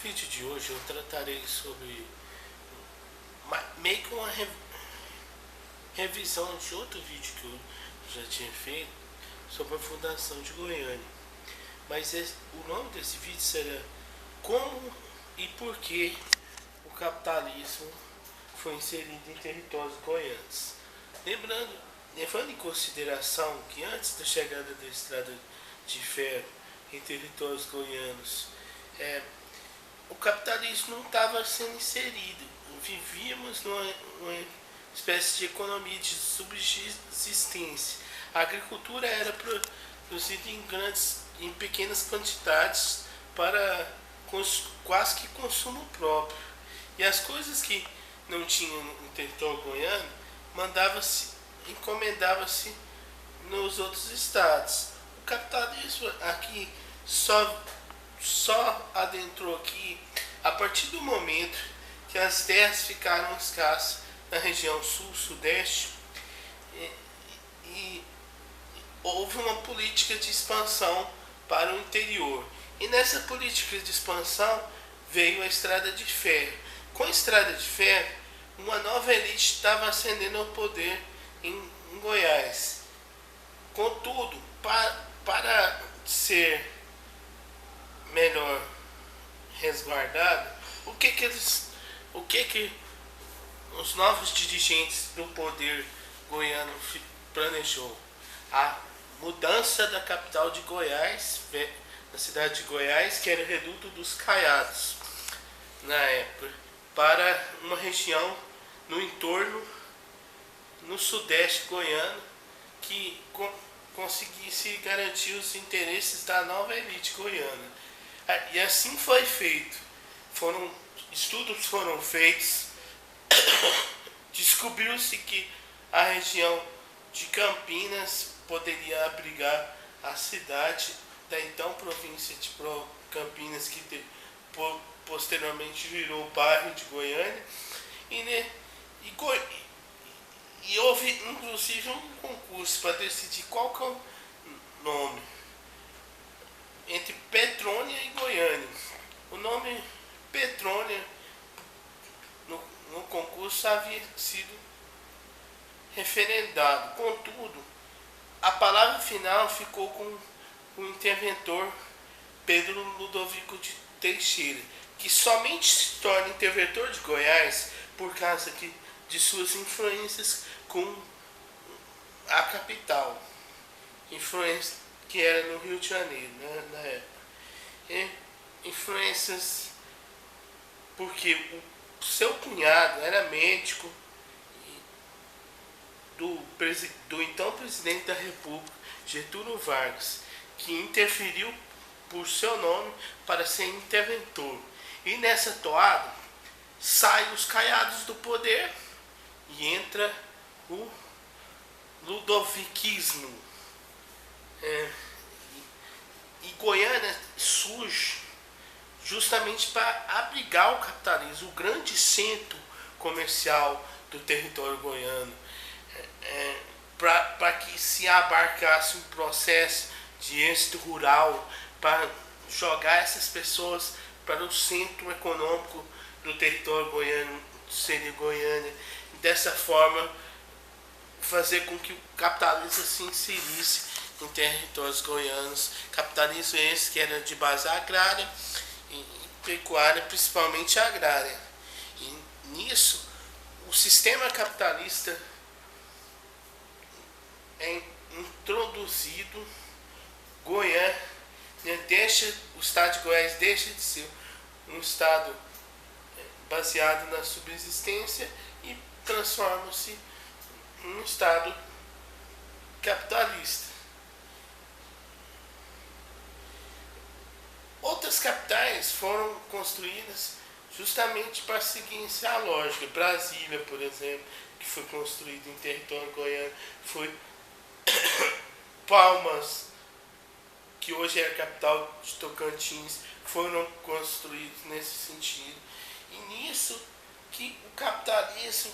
vídeo de hoje eu tratarei sobre meio que uma revisão de outro vídeo que eu já tinha feito sobre a fundação de Goiânia. Mas o nome desse vídeo será Como e por que o capitalismo foi inserido em territórios goianos. Levando em consideração que antes da chegada da estrada de ferro em territórios goianos, o capitalismo não estava sendo inserido. Vivíamos numa espécie de economia de subsistência. A agricultura era produzida em pequenas quantidades para quase que consumo próprio. E as coisas que não tinham no território goiano, encomendava-se nos outros estados. O capitalismo aqui só adentrou aqui a partir do momento que as terras ficaram escassas na região sul-sudeste e houve uma política de expansão para o interior. E nessa política de expansão veio a estrada de ferro. Com a estrada de ferro, uma nova elite estava ascendendo ao poder em Goiás. Contudo, para ser melhor resguardado, o que os novos dirigentes do poder goiano planejou? A mudança da capital de Goiás, da cidade de Goiás, que era o Reduto dos Caiados, na época, para uma região no entorno, no sudeste goiano, que conseguisse garantir os interesses da nova elite goiana. E assim foi feito. Estudos foram feitos, descobriu-se que a região de Campinas poderia abrigar a cidade da então província de Campinas, que posteriormente virou o bairro de Goiânia, e houve inclusive um concurso para decidir qual que é o nome entre Petrônia e Goiânia. O nome Petrônia no concurso havia sido referendado, contudo a palavra final ficou com o interventor Pedro Ludovico de Teixeira, que somente se torna interventor de Goiás por causa de suas influências com a capital, influência que era no Rio de Janeiro, né, na época. Influências porque o seu cunhado era médico do então presidente da República, Getúlio Vargas, que interferiu por seu nome para ser interventor. E nessa toada saem os caiados do poder e entra o ludoviquismo. E Goiânia surge justamente para abrigar o capitalismo, o grande centro comercial do território goiano, para que se abarcasse um processo de êxito rural, para jogar essas pessoas para o centro econômico do território goiano, seria Goiânia, e dessa forma fazer com que o capitalismo se inserisse em territórios goianos. Capitalismo esse que era de base agrária e pecuária, principalmente agrária. E nisso, o sistema capitalista é introduzido. Goiânia o estado de Goiás deixa de ser um estado baseado na subsistência e transforma-se em um estado capitalista. Outras capitais foram construídas justamente para seguir essa lógica. Brasília, por exemplo, que foi construída em território goiano, foi Palmas, que hoje é a capital de Tocantins, foram construídos nesse sentido. E nisso que o capitalismo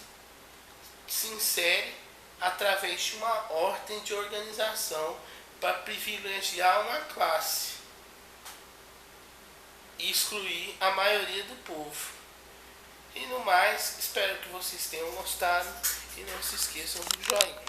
se insere através de uma ordem de organização para privilegiar uma classe. e excluir a maioria do povo. E no mais, espero que vocês tenham gostado e não se esqueçam do joinha.